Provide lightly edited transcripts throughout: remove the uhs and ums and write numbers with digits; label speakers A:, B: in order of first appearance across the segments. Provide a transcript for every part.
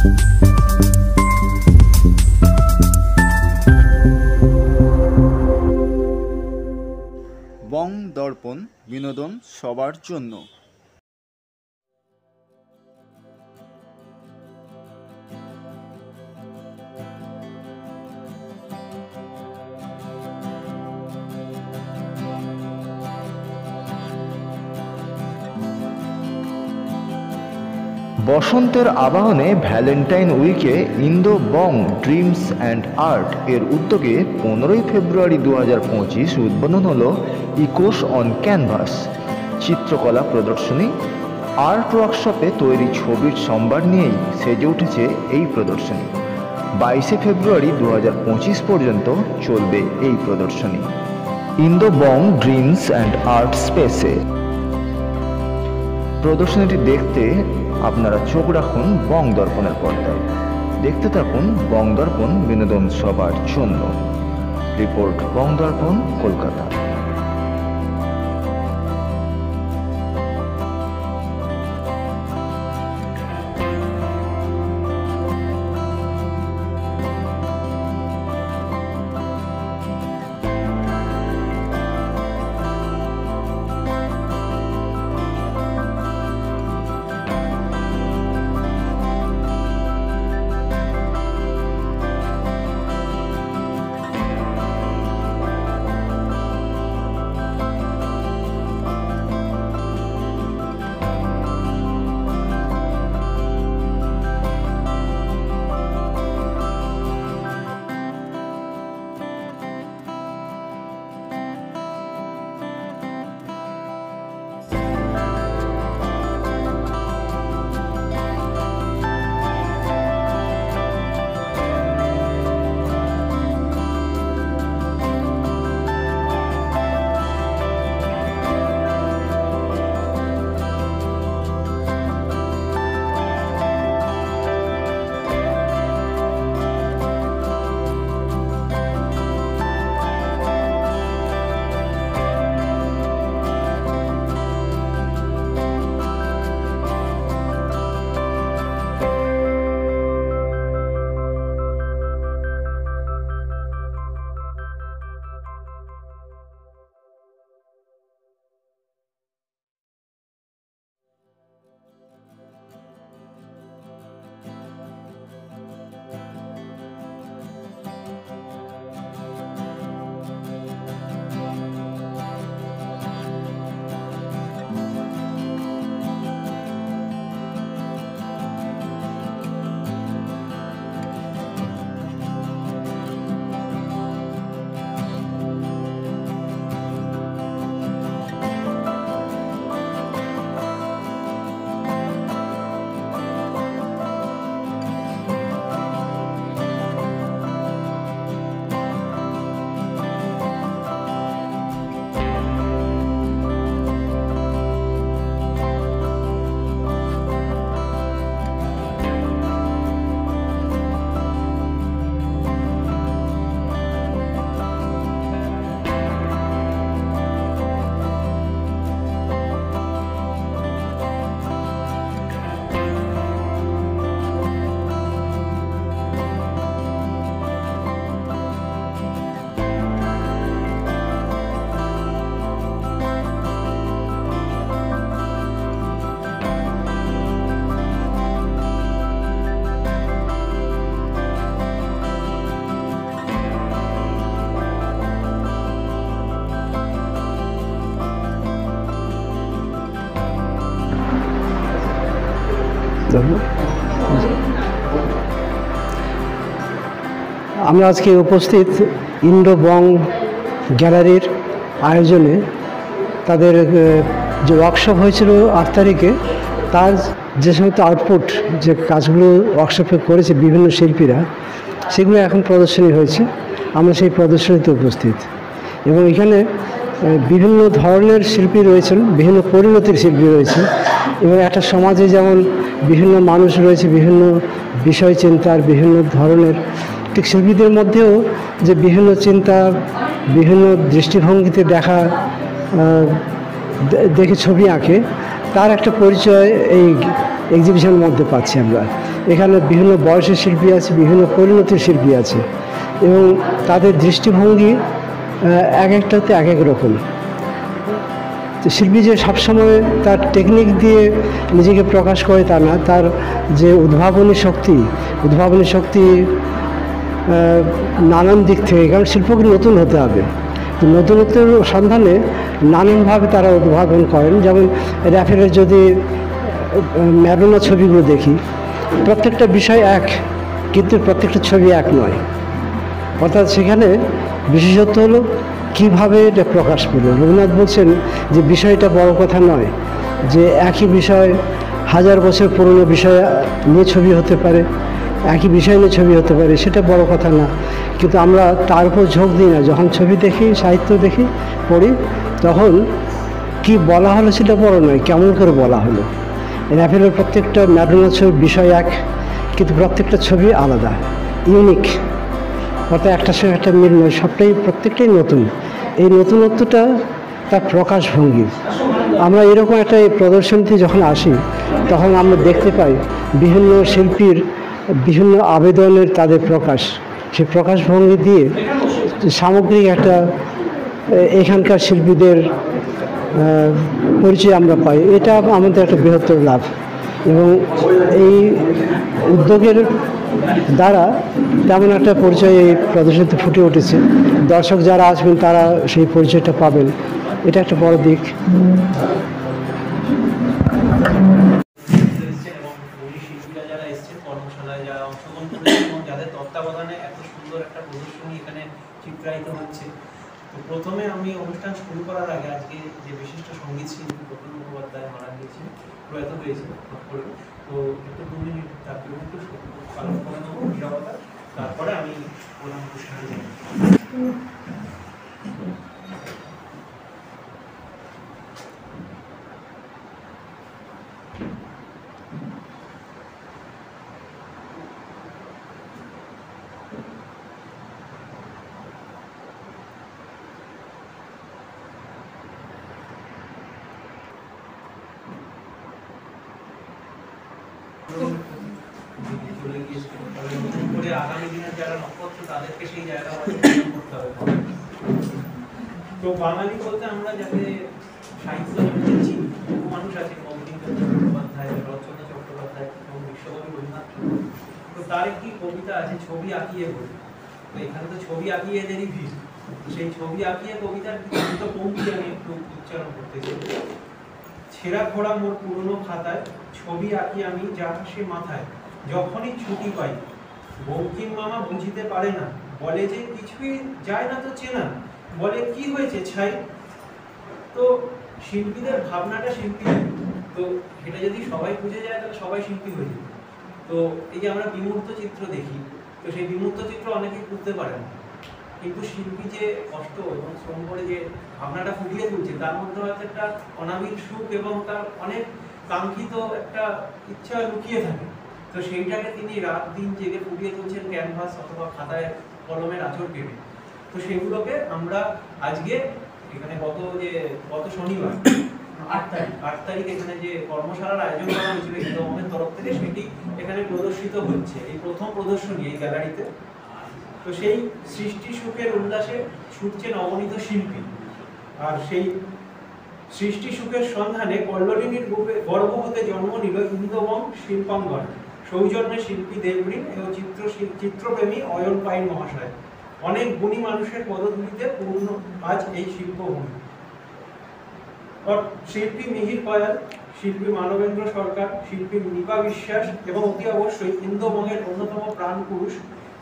A: বং দর্পণ, বিনোদন সবার জন্য।
B: বসন্তের আবাহনে ভ্যালেন্টাইন উইকে Indo Bong dreams and art এর উদ্যোগে 15ই ফেব্রুয়ারি 2025 উদ্বোধন হলো ইকোস অন ক্যানভাস চিত্রকলা প্রদর্শনী। আর্ট ওয়ার্কশপে তৈরি ছবির সম্ভার নিয়েই সেজে উঠেছে এই প্রদর্শনী। 22শে ফেব্রুয়ারি 2025 পর্যন্ত চলবে এই প্রদর্শনী Indo Bong dreams and art স্পেসে। প্রদর্শনীটি দেখতে আপনারা চোখ রাখুন বং দর্পণের পর্দায়। দেখতে থাকুন বং দর্পণ, বিনোদন সবার জন্য। রিপোর্ট বং দর্পণ, কলকাতা।
C: আমরা আজকে উপস্থিত ইন্দো বং গ্যালারির আয়োজনে তাদের যে ওয়ার্কশপ হয়েছিল 8 তারিখে, তার যে সমস্ত আউটপুট, যে কাজগুলো ওয়ার্কশপে করেছে বিভিন্ন শিল্পীরা, সেগুলো এখন প্রদর্শনী হয়েছে। আমরা সেই প্রদর্শনীতে উপস্থিত এবং এখানে বিভিন্ন ধরনের শিল্পী রয়েছেন, বিভিন্ন পরিণতির শিল্পী রয়েছে এবং একটা সমাজে যেমন বিভিন্ন মানুষ রয়েছে, বিভিন্ন বিষয় চিন্তার, বিভিন্ন ধরনের, ঠিক শিল্পীদের মধ্যেও যে বিভিন্ন চিন্তা, বিভিন্ন দৃষ্টিভঙ্গিতে দেখে ছবি আঁকে, তার একটা পরিচয় এই এক্সিবিশনের মধ্যে পাচ্ছি আমরা। এখানে বিভিন্ন বয়সের শিল্পী আছে, বিভিন্ন পরিণতির শিল্পী আছে, এবং তাদের দৃষ্টিভঙ্গি এক একটাতে এক এক রকম। তো শিল্পী যে সবসময় তার টেকনিক দিয়ে নিজেকে প্রকাশ করে তা না, তার যে উদ্ভাবনী শক্তি নানান দিক থেকে, কারণ শিল্পকে নতুন হতে হবে, তো নতুনত্বের সন্ধানে নানানভাবে তারা উদ্ভাবন করেন। যেমন র্যাফেলের যদি ম্যাডোনা ছবিগুলো দেখি, প্রত্যেকটা বিষয় এক, কিন্তু প্রত্যেকটা ছবি এক নয়। অর্থাৎ সেখানে বিশেষত্ব হলো কীভাবে এটা প্রকাশ পেল। রবীন্দ্রনাথ বলছেন যে বিষয়টা বড় কথা নয়, যে একই বিষয় 1000 বছর পুরনো বিষয় নিয়ে ছবি হতে পারে, একই বিষয় নিয়ে ছবি হতে পারে, সেটা বড় কথা না। কিন্তু আমরা তার উপর ঝোঁক দিই না। যখন ছবি দেখি, সাহিত্য দেখি, পড়ি, তখন কি বলা হলো সেটা বড় নয়, কেমন করে বলা হলো। র্যাফেলের প্রত্যেকটা ম্যাডোনা ছবির বিষয় এক, কিন্তু প্রত্যেকটা ছবি আলাদা, ইউনিক। অর্থাৎ একটার সঙ্গে একটা মিল নয়, প্রত্যেকটাই নতুন। এই নতুনত্বটা তার প্রকাশভঙ্গি। আমরা এরকম একটা প্রদর্শনীতে যখন আসি, তখন আমরা দেখতে পাই বিভিন্ন শিল্পীর বিভিন্ন আবেদনের তাদের প্রকাশ, সেই প্রকাশভঙ্গি দিয়ে সামগ্রিক একটা এখানকার শিল্পীদের পরিচয় আমরা পাই। এটা আমাদের একটা বৃহত্তর লাভ, এবং এই উদ্যোগের দ্বারা তেমন একটা পরিচয় এই প্রদর্শনীতে ফুটে উঠেছে। দর্শক যারা আসবেন তারা সেই পরিচয়টা পাবেন, এটা একটা বড় দিক।
D: শিল্পীরা যারা এসেছেন কর্মশালায়, যারা অংশগ্রহণ করেছেন এবং যাদের তত্ত্বাবধানে এত সুন্দর একটা প্রদর্শনী এখানে চিত্রায়িত হচ্ছে। তো প্রথমে আমি অনুষ্ঠান শুরু করার আগে আজকে যে বিশিষ্ট সঙ্গীত শিল্পী প্রফুল্ল মুখোপাধ্যায় মারা গিয়েছেন, প্রয়াত হয়েছে, তো একটু 2 মিনিট তাকে একটু পালন করে নেবো নিরবতা, তারপরে আমি প্রণাম অনুষ্ঠানে যাব। চলে গিয়েছিল, তবে নতুন করে আগামী দিনের যারা নক্ষত্র তাদেরকে সেই জায়গা করতে হবে। তো বাঙালি বলতে আমরা যাতে সাহিত্য জগতে বহু মানুষ আছে, বঙ্কিমচন্দ্র চট্টোপাধ্যায়, শরৎচন্দ্র চট্টোপাধ্যায় এবং বিশ্বকবি রবীন্দ্রনাথ ঠাকুর। তো তার একটি কবিতা আছে, ছবি আঁকিয়ে বলি। তো এখানে তো ছবি আঁকিয়ে এদেরই ভিড়, সেই ছবি আঁকিয়ে কবিতার কিছু পঙ্ক্তি আমি একটু উচ্চারণ করতে চাই। ছেঁড়া খোড়া মোর পুরনো খাতায় ছবি আঁকি আমি জাহাসে মাথায়, যখনই ছুটি পাই বঙ্কিম মামা বুঝিতে পারে না, বলে যে কিছুই যায় না তো চেনা, বলে কি হয়েছে ছাই। তো শিল্পীদের ভাবনাটা শিল্পী, তো এটা যদি সবাই বুঝে যায় তাহলে সবাই শিল্পী হয়ে যাবে। তো এই যে আমরা বিমূর্ত চিত্র দেখি, তো সেই বিমূর্ত চিত্র অনেকেই বুঝতে পারে না, কিন্তু শিল্পী যে কষ্ট এবং শ্রম করে যে ভাবনাটা ফুটিয়ে তুলছে, তার মধ্যে হয়তো একটা অনাবিল সুখ এবং তার অনেক কাঙ্ক্ষিত একটা ইচ্ছা লুকিয়ে থাকে। তো সেইটাকে তিনি রাত দিন জেগে ফুটিয়ে তুলছেন ক্যানভাস অথবা খাতায় কলমের আঁচড় কেটে। তো সেগুলোকে আমরা আজকে এখানে গত শনিবার 8 তারিখ এখানে যে কর্মশালার আয়োজন করা হয়েছিল ইন্দোবঙ্গের তরফ থেকে, সেটি এখানে প্রদর্শিত হচ্ছে, এই প্রথম প্রদর্শনী এই গ্যালারিতে। তো সেই সৃষ্টি সুখের উল্লাসে ছুটছে নবনীত শিল্পী, আর সেই সৃষ্টি সুখের সন্ধানে কল্লোলিনীর গর্ভ হতে জন্ম নিল ইন্দোবং শিল্পাঙ্গন, সৌজন্যে শিল্পী দেবঋণ এবং চিত্রপ্রেমী অয়ন পাইন মহাশয়। অনেক গুণী মানুষের পদধূলিতে পূর্ণ আজ এই শিল্পভূমি। শিল্পী মিহির কয়াল, শিল্পী মানবেন্দ্র সরকার, শিল্পী নিপা বিশ্বাস এবং অতি অবশ্যই ইন্দোবঙ্গের অন্যতম প্রাণ পুরুষ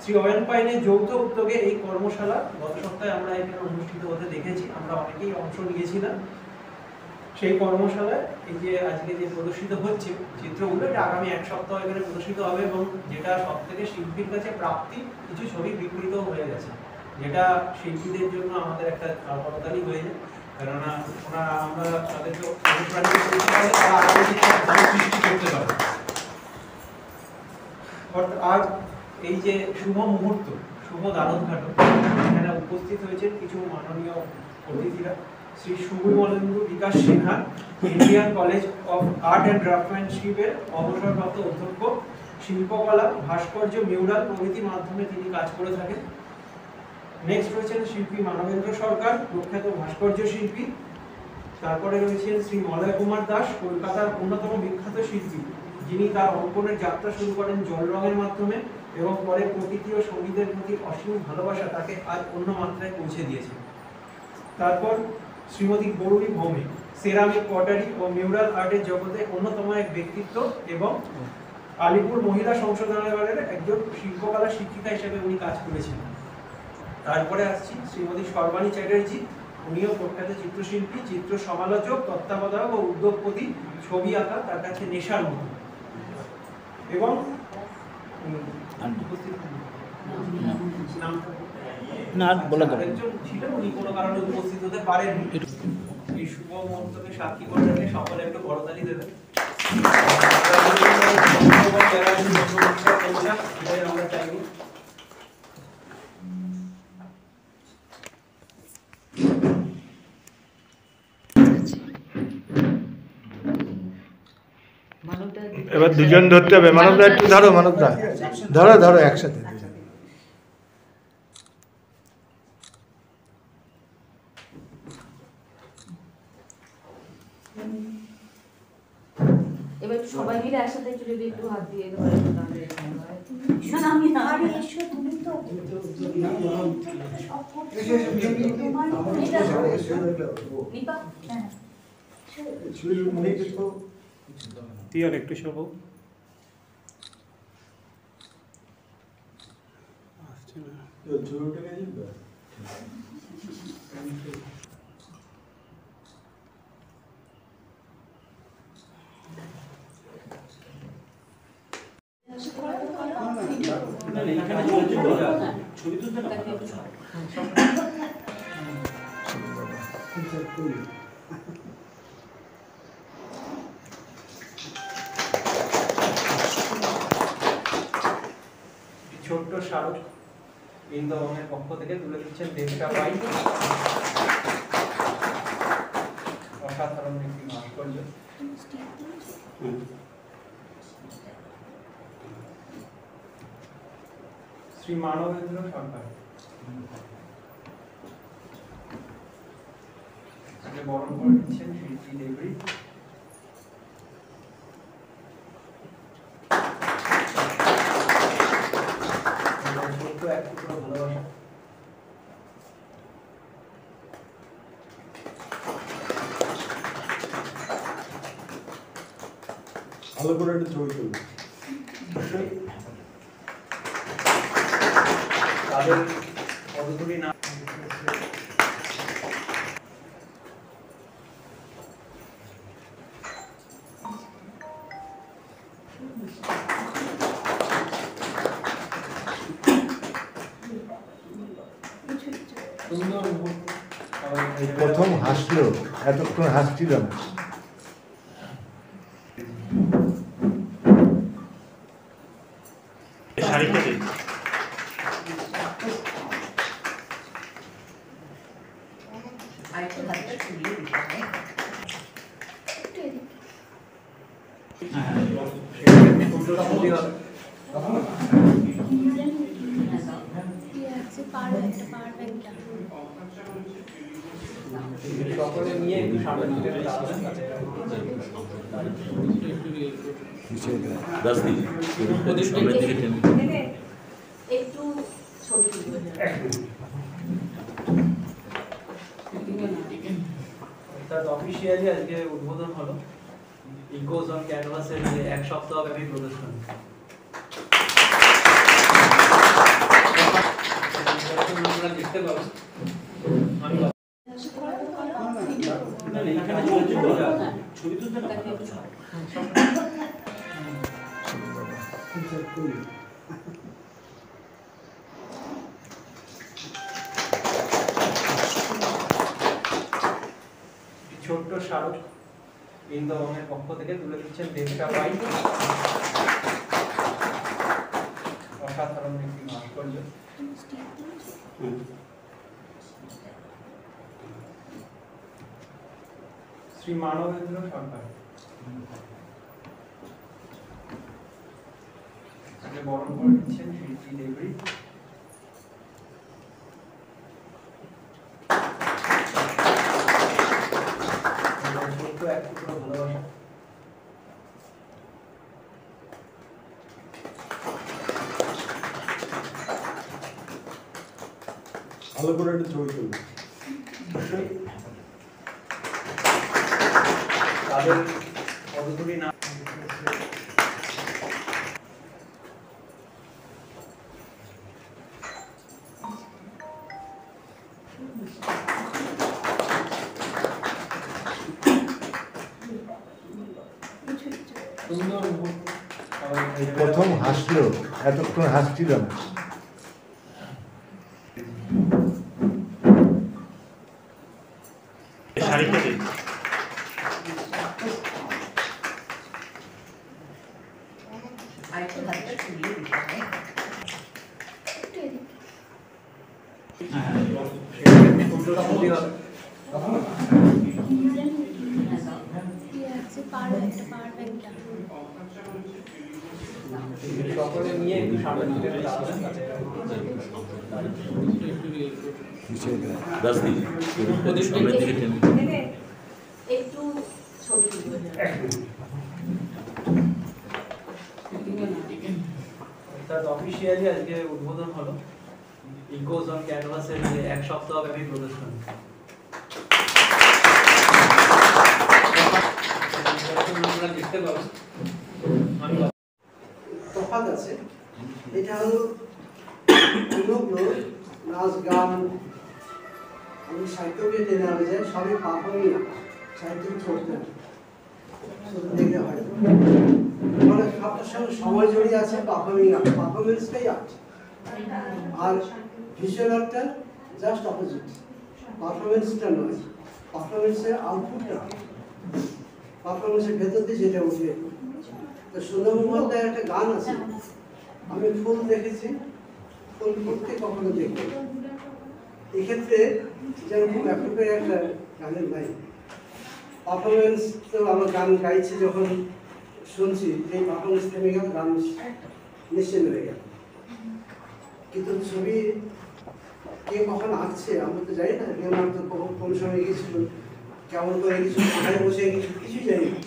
D: শ্রী অয়ন পাইনের যৌথ উদ্যোগে এই কর্মশালা গত সপ্তাহে আমরা এখানে অনুষ্ঠিত হতে দেখেছি, আমরা অনেকেই অংশ নিয়েছিলাম। সেই কর্মশালায় এই যে আজকে যে প্রদর্শিত হচ্ছে চিত্রগুলো, এটা আগামী 1 সপ্তাহ এখানে প্রদর্শিত হবে, এবং যেটা সব থেকে শিল্পীর কাছে প্রাপ্তি, কিছু ছবি বিকৃত হয়ে গেছে, যেটা শিল্পীদের জন্য আমাদের একটা করতালি হয়ে যায়, কেননা ওনারা আমরা তাদেরকে অনুপ্রাণিত করতে পারি, তারা আরো সৃষ্টি করতে পারে। আজ এই যে শুভ মুহূর্ত, শুভ দ্বারোদ্ঘাটন, এখানে উপস্থিত হয়েছেন কিছু মাননীয় অতিথিরা। Shri Subimalendu Bikash Sinha, Indian college of art and ক্রাফটম্যানশিপের অবসরপ্রাপ্ত অধ্যক্ষ, শিল্পকলা, ভাস্কর্য, মিউরাল প্রভৃতি মাধ্যমে তিনি কাজ করে থাকেন। নেক্সট রয়েছেন শিল্পী মানবেন্দ্র সরকার, প্রখ্যাত ভাস্কর্য শিল্পী। তারপরে রয়েছেন শ্রী মলয় কুমার দাস, কলকাতার অন্যতম বিখ্যাত শিল্পী, যিনি তার অঙ্কনের যাত্রা শুরু করেন জল রঙের মাধ্যমে এবং পরে প্রকৃতি ও সঙ্গীতের প্রতি অসীম ভালোবাসা তাকে আজ অন্য মাত্রায় পৌঁছে দিয়েছে। তারপর শ্রীমতী গৌরী ভৌমিক, সেরামিক, পটারি ও মিউরাল আর্টের জগতে অন্যতম এক ব্যক্তিত্ব এবং আলিপুর মহিলা সংশোধনাগারের একজন শিল্পকলা শিক্ষিকা হিসেবে উনি কাজ করেছেন। তারপরে আসছি শ্রীমতী সর্বাণী চ্যাটার্জি, উনিও প্রখ্যাত চিত্রশিল্পী, চিত্র সমালোচক, তত্ত্বাবধায়ক ও উদ্যোগপতি। ছবি আঁকা তার কাছে নেশার মতো। এবং আরেকজন ছিলেন, উনি কোনো কারণে উপস্থিত হতে পারেননি। এই শুভ মুহূর্তকে সাক্ষী করে রেখে সকলে একটু বড়তালি দেবেন। আমরা চাইব
E: এবার দুজন ধরতে হবে। মানবদা একটু ধরো, মানবদা ধরো ধরো একসাথে।
F: এবার সবাই মিলে একসাথে যদি একটু হাত দিয়ে ধরে তাহলে না আমি না আরে এসো তুমি তো নিপা হ্যাঁ
D: তুই আর একটু সব ছবি তুলতে না ছোট্ট স্মারক বৃন্দাবনের পক্ষ থেকে তুলে দিচ্ছেন দেবটা পাই। অসাধারণ একটি ভাস্কর্য। শ্রী মানবেন্দ্র সরকার তাকে বরণ করে দিচ্ছেন শিল্পী দেবী। ভালোবাসা
E: ভালো করে একটা ছবি তুলবে।
D: তাদের কতগুলি নাম
E: প্রথম হাসলো, এতক্ষণ হাসছিল না।
D: সকলে নিয়ে একটু সামনে দিকে
F: একটু ছবি তুলবে
D: অর্থাৎ অফিসিয়ালি আজকে উদ্বোধন হলো ইকোস অন ক্যানভাসের যে এক সপ্তাহ ব্যাপী প্রদর্শনী। আপনারা দেখতে পাবেন ছবি তুলতে না ছোট্ট স্মারক বৃন্দাবনের পক্ষ থেকে তুলে দিচ্ছেন দেবটা পাই। অসাধারণ একটি ভাস্কর্য। শ্রী মানবেন্দ্র সরকার আমাকে বরণ করে দিচ্ছেন শ্রী দেবী। ছোট্ট এক টুকরো ভালোবাসা।
E: ভালো করে একটা ছবি তুলুন।
D: তাদের কতগুলি নাম সুন্দর
E: প্রথম হাসলো, এতক্ষণ হাসছিল না।
D: সকলে নিয়ে একটু সামনে দিকে দাঁড়াবেন।
F: একটু ছবি তুলবেন।
D: অর্থাৎ অফিসিয়ালি আজকে উদ্বোধন হলো ইকোস অন ক্যানভাসের যে এক সপ্তাহব্যাপী প্রদর্শনী। আপনারা দেখতে পাবেন
C: তফাৎ আছে। এটা হলো অন্যগুলো নাচ গান, আমি সাহিত্যকে টেনে আনা যায়, সবই পারফর্মিং আঁকা, সাহিত্য চলতে শুধু দেখলে হয় মানে সবটার সঙ্গে সময় জড়িয়ে আছে। পারফর্মিং আর্ট, পারফরমেন্সটাই আর্ট, আর ভিজুয়াল আর্টটা জাস্ট অপোজিট। পারফরমেন্সটা নয়, পারফরমেন্সের আউটপুটটা, পারফরমেন্সের ভেতর দিয়ে যেটা উঠে। তো সুন্দরবন বলতে একটা গান আছে, আমি ফুল দেখেছি, ফুল ফুটতে কখনো দেখি। এক্ষেত্রে যেরকম অ্যাপ্রোপ্রিয়েট একটা গানের লাইন, পারফরমেন্স তো আমার গান গাইছি যখন শুনছি, এই পারফরমেন্স থেমে গেল, গান নিশ্চিন্ত হয়ে গেল। কিন্তু ছবি কে কখন আঁকছে আমরা তো জানি না, কেউ তো কোন সময় গিয়েছিল, কেমন করে গেছিল, কোথায় বসে গেছিল, কিছুই জানি না,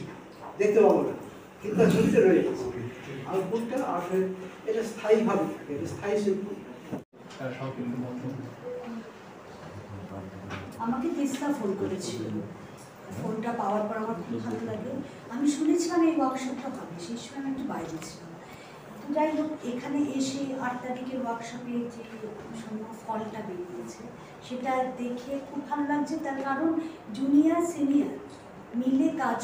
C: দেখতে পাবো না, কিন্তু ছবিতে রয়ে গেছে। আউটপুটটা আসলে এটা স্থায়ীভাবে থাকে, এটা স্থায়ী শিল্প।
F: আমাকে তিস্তা ফোন করেছিল, ফোনটা পাওয়ার পর আমার খুব ভালো লাগে। আমি শুনেছিলাম এই ওয়ার্কশপটা হবে, সেই সময় আমি একটু বাইরে ছিলাম। তো যাই হোক, এখানে এসে 8 তারিখের ওয়ার্কশপে যে ফলটা বেরিয়েছে সেটা দেখে খুব ভালো লাগছে। তার কারণ জুনিয়র সিনিয়র মিলে কাজ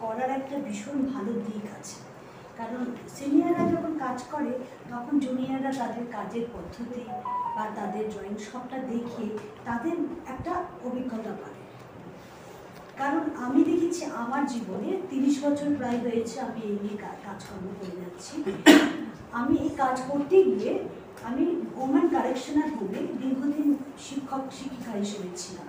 F: করার একটা ভীষণ ভালো দিক আছে। কারণ সিনিয়ররা যখন কাজ করে তখন জুনিয়ররা তাদের কাজের পদ্ধতি বা তাদের ড্রয়িং সবটা দেখে তাদের একটা অভিজ্ঞতা পায়। কারণ আমি দেখেছি আমার জীবনে 30 বছর প্রায় হয়েছে আমি এই নিয়ে কাজকর্ম করে যাচ্ছি। আমি এই কাজ করতে গিয়ে আমি ওমেন কারেকশনার হোমে দীর্ঘদিন শিক্ষিকা হিসেবে ছিলাম।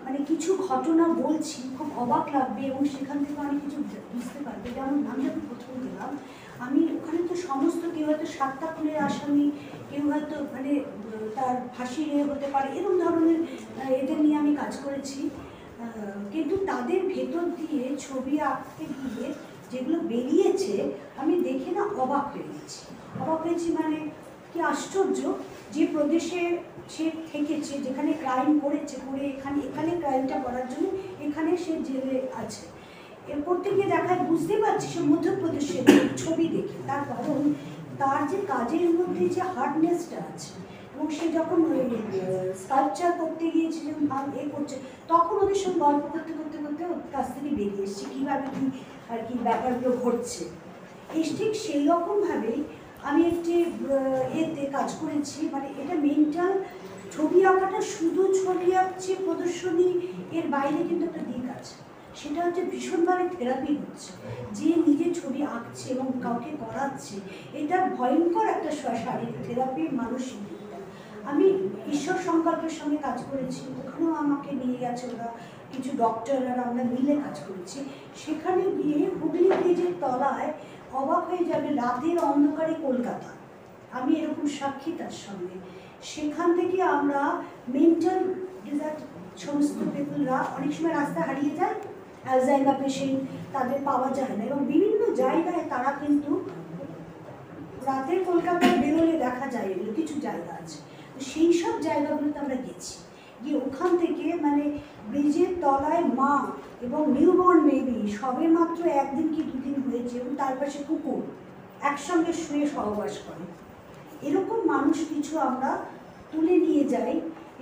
F: মানে কিছু ঘটনা বলছি, খুব অবাক লাগবে এবং সেখান থেকে অনেক কিছু বুঝতে পারবে। যেমন আমি যখন প্রথম গেলাম, আমি ওখানে তো সমস্ত, কেউ হয়তো 7টা খুনের আসামি, কেউ হয়তো মানে তার ফাঁসি হতে পারে, এরকম ধরনের এদের নিয়ে আমি কাজ করেছি। কিন্তু তাদের ভেতর দিয়ে ছবি আঁকতে গিয়ে যেগুলো বেরিয়েছে আমি দেখে না অবাক হয়ে গেছি। অবাক হয়েছি মানে কি আশ্চর্য, যে প্রদেশে সে থেকেছে, যেখানে ক্রাইম করেছে, করে এখানে ক্রাইমটা করার জন্য এখানে সে জেলে আছে। এর করতে গিয়ে দেখায় বুঝতে পারছি সে মধ্যপ্রদেশের ছবি দেখে, তার কারণ তার যে কাজের মধ্যে যে হার্ডনেসটা আছে। এবং সে যখন স্কাল্পচার করতে গিয়েছে, যখন করছে, তখন ওদের সঙ্গে গল্প করতে করতে করতে ওর কাছ থেকে বেরিয়ে এসছে কীভাবে কী আর কি ব্যাপারগুলো ঘটছে। ঠিক সেই রকমভাবেই আমি একটি এতে কাজ করেছি। মানে এটা মেন্টাল ছবি আঁকাটা শুধু ছবি আঁকছে প্রদর্শনী, এর বাইরে কিন্তু একটা দিক আছে, সেটা হচ্ছে ভীষণভাবে থেরাপি হচ্ছে। যে নিজে ছবি আঁকছে এবং কাউকে করাচ্ছে, এটা ভয়ঙ্কর একটা শারীরিক থেরাপির মানসিক দিকটা। আমি ঈশ্বর সংকল্পের সঙ্গে কাজ করেছি, ওখানেও আমাকে নিয়ে গেছে ওরা, কিছু ডক্টররা, আমরা মিলে কাজ করেছি। সেখানে গিয়ে হুগলি ব্রিজের তলায় অবাক হয়ে যাবে, রাতের অন্ধকারে কলকাতা, আমি এরকম সাক্ষী তার সঙ্গে। সেখান থেকে আমরা মেন্টাল ডিজার্ট সমস্ত পিপলরা অনেক সময় রাস্তা হারিয়ে যায়, অ্যালজাইমার পেশেন্ট, তাদের পাওয়া যায় না, এবং বিভিন্ন জায়গায় তারা কিন্তু রাতের কলকাতায় বেরোলে দেখা যায়, এগুলো কিছু জায়গা আছে। তো সেই সব জায়গাগুলোতে আমরা গেছি, গিয়ে ওখান থেকে মানে ব্রিজের তলায় মা এবং নিউবর্ন বেবি সবে মাত্র 1 দিন কি 2 দিন হয়েছে, এবং তার পাশে কুকুর একসঙ্গে শুয়ে সহবাস করে, এরকম মানুষ কিছু আমরা তুলে নিয়ে যাই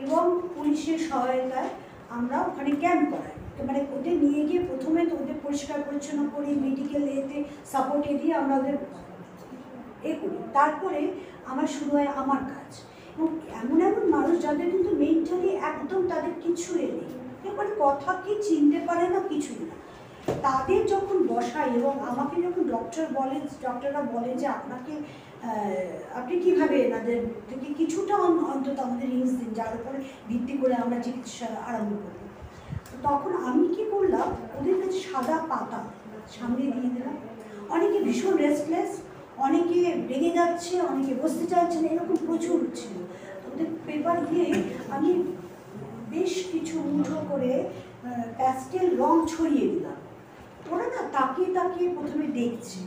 F: এবং পুলিশের সহায়তায় আমরা ওখানে ক্যাম্প করাই। মানে ওদের নিয়ে গিয়ে প্রথমে তো ওদের পরিষ্কার পরিচ্ছন্ন করি, মেডিকেল এতে সাপোর্টে দিয়ে আমরা ওদের করি, তারপরে আমার শুরু হয় আমার কাজ। এবং এমন এমন মানুষ যাদের কিন্তু মেন্টালি একদম তাদের কিছু নেই, এবার কথা কি চিনতে পারে না, কিছুই না, তাদের যখন বসাই এবং আমাকে যখন ডক্টররা বলে যে আপনাকে আপনি কীভাবে এনাদের থেকে কিছুটা অন্তত আমাদের রিলস দিন, যার উপরে ভিত্তি করে আমরা চিকিৎসা আরম্ভ করি। তখন আমি কি করলাম, ওদের কাছে সাদা পাতা সামনে দিয়ে দিলাম। অনেকে ভীষণ রেস্টলেস, অনেকে রেগে যাচ্ছে, অনেকে বসতে চাইছে না, এরকম প্রচুর ছিল। ওদের পেপার দিয়ে আমি বেশ কিছু মুঠো করে প্যাস্টেল রং ছড়িয়ে দিলাম। ওরা না তাকিয়ে তাকিয়ে প্রথমে দেখছে,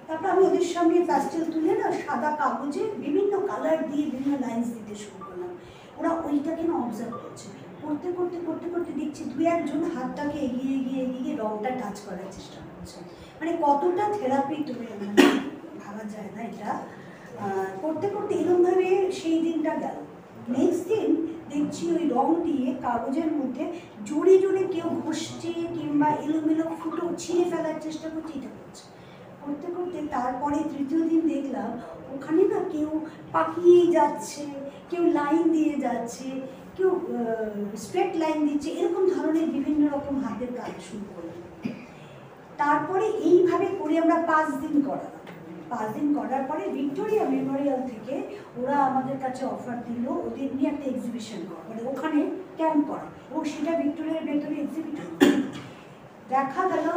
F: তারপর আমি ওদের সামনে প্যাস্টেল তুলে না সাদা কাগজে বিভিন্ন কালার দিয়ে বিভিন্ন লাইন্স দিতে শুরু করলাম। ওরা ওইটাকে না অবজার্ভ করছে, করতে করতে করতে করতে দেখছি 2-1 জন হাতটাকে এগিয়ে এগিয়ে এগিয়ে রংটা টাচ করার চেষ্টা করছে। মানে কতটা থেরাপি তুমি ভাবা যায় না এটা। করতে করতে এরকমভাবে সেই দিনটা গেল। নেক্সট দিন দেখছি ওই রং দিয়ে কাগজের মধ্যে জোরে জোরে কেউ ঘষছে কিংবা এলোমেলো ফুটো ছিঁড়ে ফেলার চেষ্টা করছে, এটা করছে। করতে করতে তারপরে 3য় দিন দেখলাম ওখানে না কেউ পাকিয়ে যাচ্ছে, কেউ লাইন দিয়ে যাচ্ছে, কেউ স্ট্রেট লাইন দিচ্ছে, এরকম ধরনের বিভিন্ন রকম হাতের কাজ শুরু করলাম। তারপরে এইভাবে করে আমরা 5 দিন করালাম। 5 দিন করার পরে ভিক্টোরিয়া মেমোরিয়াল থেকে ওরা আমাদের কাছে অফার দিল ওদের নিয়ে একটা এক্সিবিশন করা, মানে ওখানে ক্যাম্প করা, এবং সেটা ভিক্টোরিয়ার ভেতরে এক্সিবিট দেখা গেল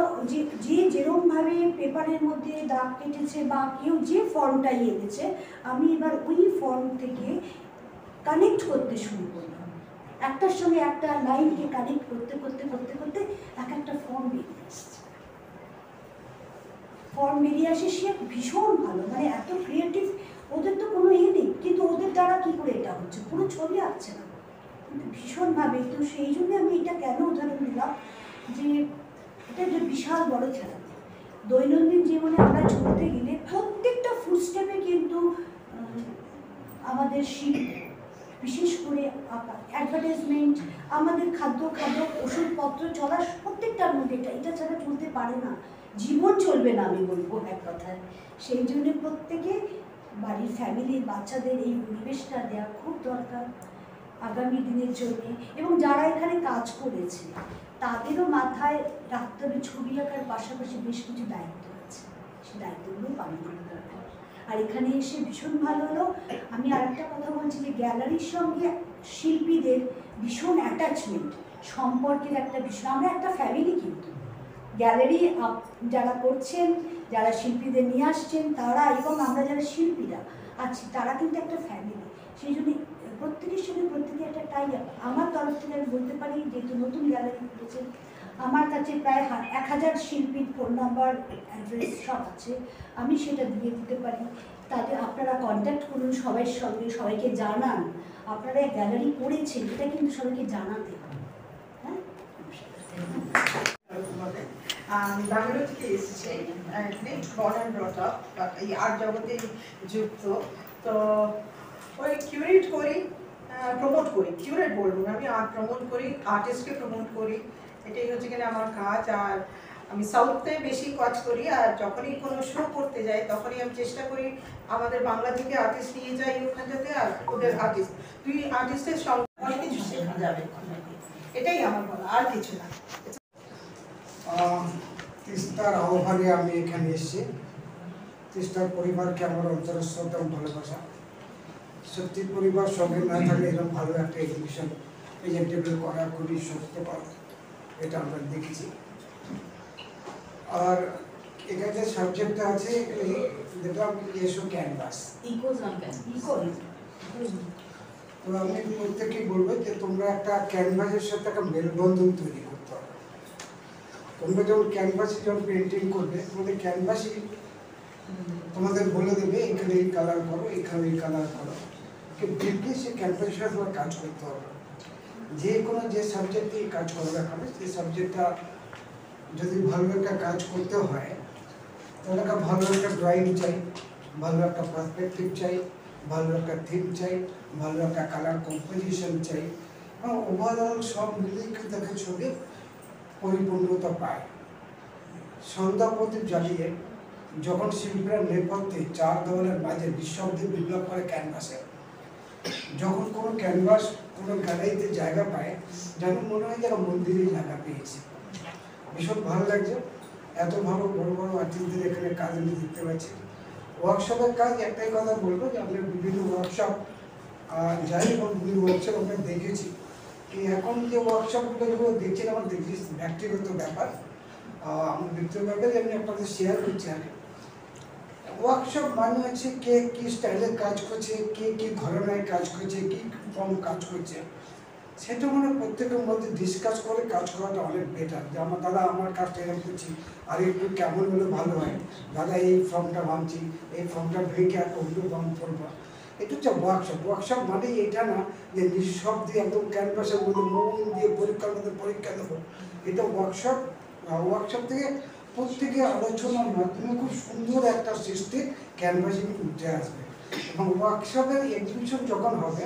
F: যে যেরকমভাবে পেপারের মধ্যে দাগ কেটেছে বা কেউ যে ফর্মটা এনেছে, আমি এবার ওই ফর্ম থেকে কানেক্ট করতে শুরু করলাম, একটার সঙ্গে একটা লাইনকে কানেক্ট করতে করতে করতে করতে এক একটা ফর্ম বেরিয়ে আসছে। ফর্ম বেরিয়ে আসে, সে ভীষণ ভালো, মানে এত ক্রিয়েটিভ, ওদের তো কোনো নেই, কিন্তু ওদের দ্বারা কী করে এটা হচ্ছে, পুরো ছবি আসছে না, কিন্তু ভীষণভাবে। তো সেই জন্য আমি এটা কেন উদাহরণ দিলাম যে এটা একটা বিশাল বড় খেলা। দৈনন্দিন জীবনে আমরা চলতে গেলে প্রত্যেকটা ফুটস্টেপে কিন্তু আমাদের শিল্প, বিশেষ করে অ্যাডভার্টাইজমেন্ট, আমাদের খাদ্য ওষুধপত্র চলার প্রত্যেকটার মধ্যে এটা ছাড়া চলতে পারে না, জীবন চলবে না আমি বলবো এক কথায়। সেই জন্য প্রত্যেকে বাড়ির ফ্যামিলির বাচ্চাদের এই পরিবেশটা দেওয়া খুব দরকার আগামী দিনের জন্য। এবং যারা এখানে কাজ করেছে তাদেরও মাথায় রাখতে হবে ছবি আঁকার পাশাপাশি বেশ কিছু দায়িত্ব আছে, সেই দায়িত্বগুলো পালন করা দরকার। আর এখানে এসে ভীষণ ভালো হলো। আমি আরেকটা কথা বলছি যে গ্যালারির সঙ্গে শিল্পীদের ভীষণ অ্যাটাচমেন্ট, সম্পর্কের একটা বিষয়। আমরা একটা ফ্যামিলি, কিন্তু গ্যালারি যারা করছেন, যারা শিল্পীদের নিয়ে আসছেন তারা, এবং আমরা যারা শিল্পীরা আছি তারা কিন্তু একটা ফ্যামিলি। সেই জন্য প্রত্যেকের সঙ্গে প্রত্যেকে একটা টাই আপ। আমার তরফ থেকে আমি বলতে পারি, যেহেতু নতুন গ্যালারি খুলেছেন, আমার কাছে প্রায় 1000 শিল্পীর ফোন নাম্বার, অ্যাড্রেস সব আছে, আমি সেটা দিয়ে দিতে পারি। তাদের আপনারা কন্ট্যাক্ট করুন সবার সঙ্গে, সবাইকে জানান আপনারা গ্যালারি করেছেন, এটা কিন্তু সবাইকে জানাতে হবে। হ্যাঁ,
G: ব্যাঙ্গালোর থেকে এসেছে, বর্ন অ্যান্ড ব্রট আপ, এই আর্ট জগতে যুক্ত। তো ওই কিউরেট করি, প্রমোট করি, কিউরেট বলবো না, আমি আর্ট প্রমোট করি, আর্টিস্টকে প্রমোট করি, এটাই হচ্ছে কিনা আমার কাজ। আর আমি সাউথে বেশি কাজ করি, আর যখনই কোনো শো করতে যাই তখনই আমি চেষ্টা করি আমাদের বাংলা থেকে আর্টিস্ট নিয়ে যাই ওখানটাতে, আর ওদের আর্টিস্ট, 2 আর্টিস্টের সঙ্গে অনেক কিছু শেখা যাবে, এটাই আমার বলা, আর কিছু না।
H: তিস্তার আহ্বানে আমি এখানে এসেছি। তিস্তার পরিবারকে আমার অন্তরের শ্রদ্ধা এবং ভালোবাসা। সত্যি পরিবার সঙ্গে না থাকলে এরকম ভালো একটা এক্সিবিশন প্রেজেন্টেবল করা খুবই সত্যপার, এটা আমরা দেখেছি। আর এখানে যে সাবজেক্টটা আছে যেটা এসো ক্যানভাস। তো আমি প্রত্যেককে বলবো যে তোমরা একটা ক্যানভাসের সাথে একটা মেলবন্ধন তৈরি করতে হবে। তোমরা যখন ক্যানভাসে যখন পেন্টিং করবে, তোমাদের ক্যানভাসই তোমাদের বলে দেবে এখানে এই কালার করো, এখানে এই কালার করো। ডিপলি সেই ক্যানভাসের সাথে তোমার কাজ করতে হবে। যে কোনো যে সাবজেক্টে কাজ করবে হবে, সেই সাবজেক্টটা যদি ভালো একটা কাজ করতে হয় তাহলে একটা ভালো একটা ড্রয়িং চাই, ভালো একটা পার্সপেক্টিভ চাই, ভালো একটা থিম চাই, ভালো একটা কালার কম্পোজিশন চাই, এবং ওভারঅল সব মিলিয়ে কিন্তু একটা ছবি পরিপূর্ণতা পায়। সন্ধ্যা প্রদীপ জ্বালিয়ে যখন শিল্পীরা নেপথ্যে 4 দেওয়ালের মাঝে নিঃশব্দে বিপ্লব করে ক্যানভাসে, যখন কোনো ক্যানভাস কোনো গ্যালারিতে জায়গা পায় যেন মনে হয় যেন মন্দিরে জায়গা পেয়েছে। ভীষণ ভালো লাগছে, এত ভালো বড় বড় আর্টিস্টদের এখানে কাজ আমি দেখতে পাচ্ছি। ওয়ার্কশপের কাজ একটাই কথা বলবো যে আমরা বিভিন্ন ওয়ার্কশপ যাই এবং বিভিন্ন ওয়ার্কশপ আমরা দেখেছি, কি এখন যে ওয়ার্কশপগুলো যেগুলো দেখছি আমার দেখছি ব্যক্তিগত ব্যাপার, আমার ব্যক্তিগত ব্যাপারে আমি আপনাদের শেয়ার করছি। আগে ওয়ার্কশপ মানে হচ্ছে কে কী স্টাইলের কাজ করছে, কে কী ঘরানায় কাজ করছে, কী ফর্ম কাজ করছে, সেটা মানে প্রত্যেকের মধ্যে ডিসকাস করে কাজ করাটা অনেক বেটার। যে আমার দাদা আমার কাজটা এরকম করছি, আর একটু কেমন হলে ভালো হয়, দাদা এই ফর্মটা ভাবছি, এই ফর্মটা ভেঙে একটা অন্য রং করবো। এটা হচ্ছে ওয়ার্কশপ। ওয়ার্কশপ মানে এটা না যে নিঃশব্দে একদম ক্যানভাসের মধ্যে মন দিয়ে পরীক্ষার মধ্যে পরীক্ষা দেবো, এটা ওয়ার্কশপ। ওয়ার্কশপ থেকে প্রত্যেকে আলোচনার মাধ্যমে খুব সুন্দর একটা সৃষ্টি ক্যানভাসে উঠে আসবে। এবং ওয়ার্কশপের এক্সিবিশন যখন হবে,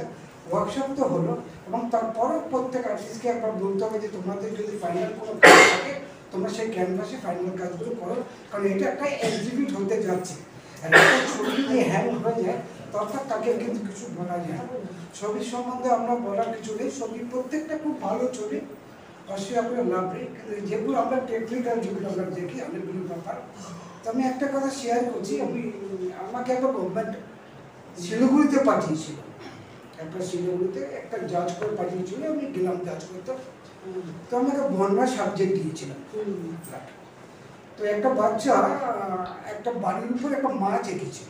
H: ওয়ার্কশপ তো হলো, এবং তারপরে প্রত্যেক আর্টিস্টকে একবার বলতে হবে যে তোমাদের যদি ফাইনাল কোনো কাজ থাকে তোমরা সেই ক্যানভাসে ফাইনাল কাজগুলো করো, কারণ এটা একটা এক্সিবিট হতে যাচ্ছে। আর একটা ছবি যদি হ্যাং হয়ে যায় তখন তাকে কিন্তু কিছু বলা যায়। ছবির সম্বন্ধে আমরা বলার কিছু নেই, ছবি প্রত্যেকটা খুব ভালো ছবি, অবশ্যই আপনার লাভ নেই, কিন্তু যেগুলো আমরা টেকনিক্যাল যেগুলো আমরা দেখি অনেকগুলো ব্যাপার। তো আমি একটা কথা শেয়ার করছি, আমাকে একটা গভর্নমেন্ট শিলিগুড়িতে পাঠিয়েছিল, একটা শিলিগুড়িতে একটা জাজ করে পাঠিয়েছিল, আমি গেলাম জাজ করতে। তো আমাকে বন্যা সাবজেক্ট দিয়েছিলাম। তো একটা বাচ্চা একটা বাড়ির উপর একটা মাছ এঁকেছিল,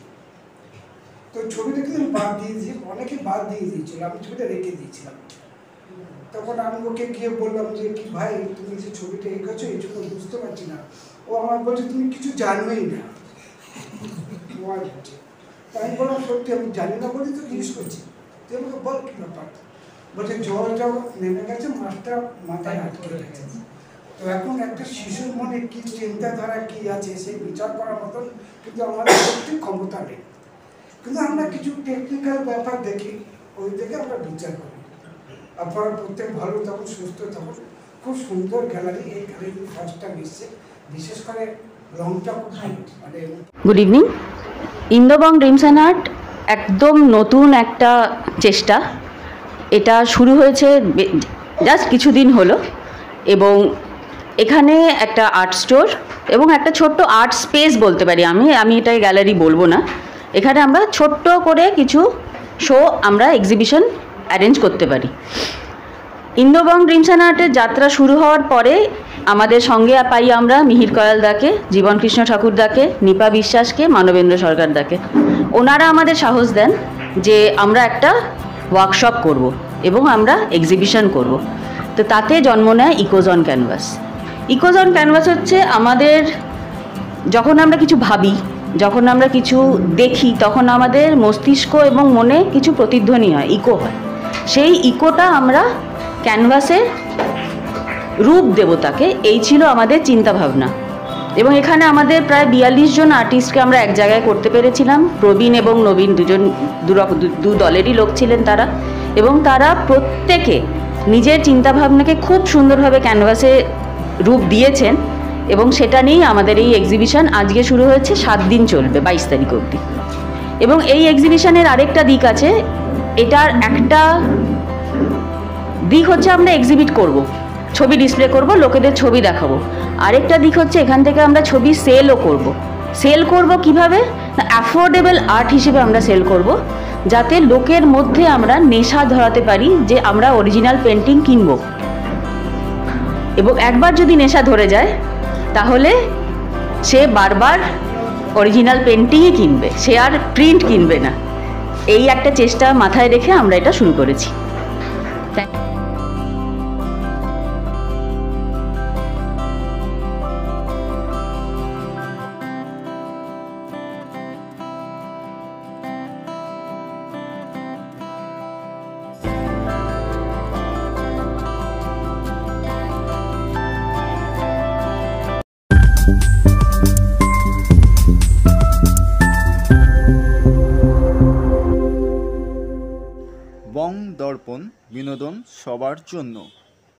H: তো ছবিটা কিন্তু আমি বাদ দিয়ে দিয়েছি, অনেকে বাদ দিয়ে দিয়েছিল, আমি ছবিটা রেখে দিয়েছিলাম। তখন আমি ওকে গিয়ে বললাম যে কি ভাই তুমি যে ছবিটা এঁকেছো এই জন্য বুঝতে পারছি না। ও আমার বলছে তুমি কিছু জানোই না। তাই আমি বললাম সত্যি আমি জানি না বলি তো জিজ্ঞেস করছি, তুই আমাকে বল কি ব্যাপার। বলছে জলটা নেমে গেছে, মাছটা মাথায় আটকে গেছে। তো এখন একটা শিশুর মনে কি চিন্তাধারা কি আছে সেই বিচার করার মতন কিন্তু আমাদের সত্যি ক্ষমতা নেই, কিন্তু আমরা কিছু টেকনিক্যাল ব্যাপার দেখি, ওই থেকে আমরা বিচার করি। আপনারা প্রত্যেক ভালো থাকুন, সুস্থ থাকুন। খুব সুন্দর গ্যালারি, এই গ্যালারি ফার্স্টটা এসছে, বিশেষ করে রংটা খুব মানে।
I: Good evening. Indobong dreams and art একদম নতুন একটা চেষ্টা, এটা শুরু হয়েছে জাস্ট কিছুদিন হলো, এবং এখানে একটা আর্ট স্টোর এবং একটা ছোট্ট আর্ট স্পেস বলতে পারি আমি এটাই গ্যালারি বলবো না। এখানে আমরা ছোট্ট করে কিছু শো আমরা এক্সিবিশন অ্যারেঞ্জ করতে পারি। ইন্দোবং ড্রিমস অ্যান্ড আর্টের যাত্রা শুরু হওয়ার পরে আমাদের সঙ্গে পাই আমরা মিহির কয়াল দাকে, জীবন কৃষ্ণ ঠাকুর দাকে, নিপা বিশ্বাসকে, মানবেন্দ্র সরকার দাকে। ওনারা আমাদের সাহস দেন যে আমরা একটা ওয়ার্কশপ করব এবং আমরা এক্সিবিশন করব। তো তাতে জন্ম নেয় Echoes on canvas. Echoes on canvas হচ্ছে আমাদের যখন আমরা কিছু ভাবি, যখন আমরা কিছু দেখি, তখন আমাদের মস্তিষ্ক এবং মনে কিছু প্রতিধ্বনি হয়, ইকো হয়। সেই ইকোটা আমরা ক্যানভাসে রূপ দেব তাকে, এই ছিল আমাদের চিন্তাভাবনা। এবং এখানে আমাদের প্রায় 42 জন আর্টিস্টকে আমরা এক জায়গায় করতে পেরেছিলাম। প্রবীণ এবং নবীন দু দলেরই লোক ছিলেন তারা, এবং তারা প্রত্যেকে নিজের চিন্তাভাবনাকে খুব সুন্দরভাবে ক্যানভাসে রূপ দিয়েছেন, এবং সেটা নিয়েই আমাদের এই এক্সিবিশন আজকে শুরু হয়েছে, 7 দিন চলবে, 22 তারিখ অবধি। এবং এই এক্সিবিশনের আরেকটা দিক আছে, এটার একটা দিক হচ্ছে আমরা এক্সিবিট করব, ছবি ডিসপ্লে করব, লোকেদের ছবি দেখাবো। আরেকটা দিক হচ্ছে এখান থেকে আমরা ছবি সেলও করব। সেল করব কিভাবে না, অ্যাফোর্ডেবল আর্ট হিসেবে আমরা সেল করব, যাতে লোকের মধ্যে আমরা নেশা ধরাতে পারি যে আমরা অরিজিনাল পেন্টিং কিনব। এবং একবার যদি নেশা ধরে যায় তাহলে সে বারবার অরিজিনাল পেন্টিংই কিনবে, সে আর প্রিন্ট কিনবে না। এই একটা চেষ্টা মাথায় রেখে আমরা এটা শুরু করেছি।
A: বং দর্পণ, বিনোদন সবার জন্য।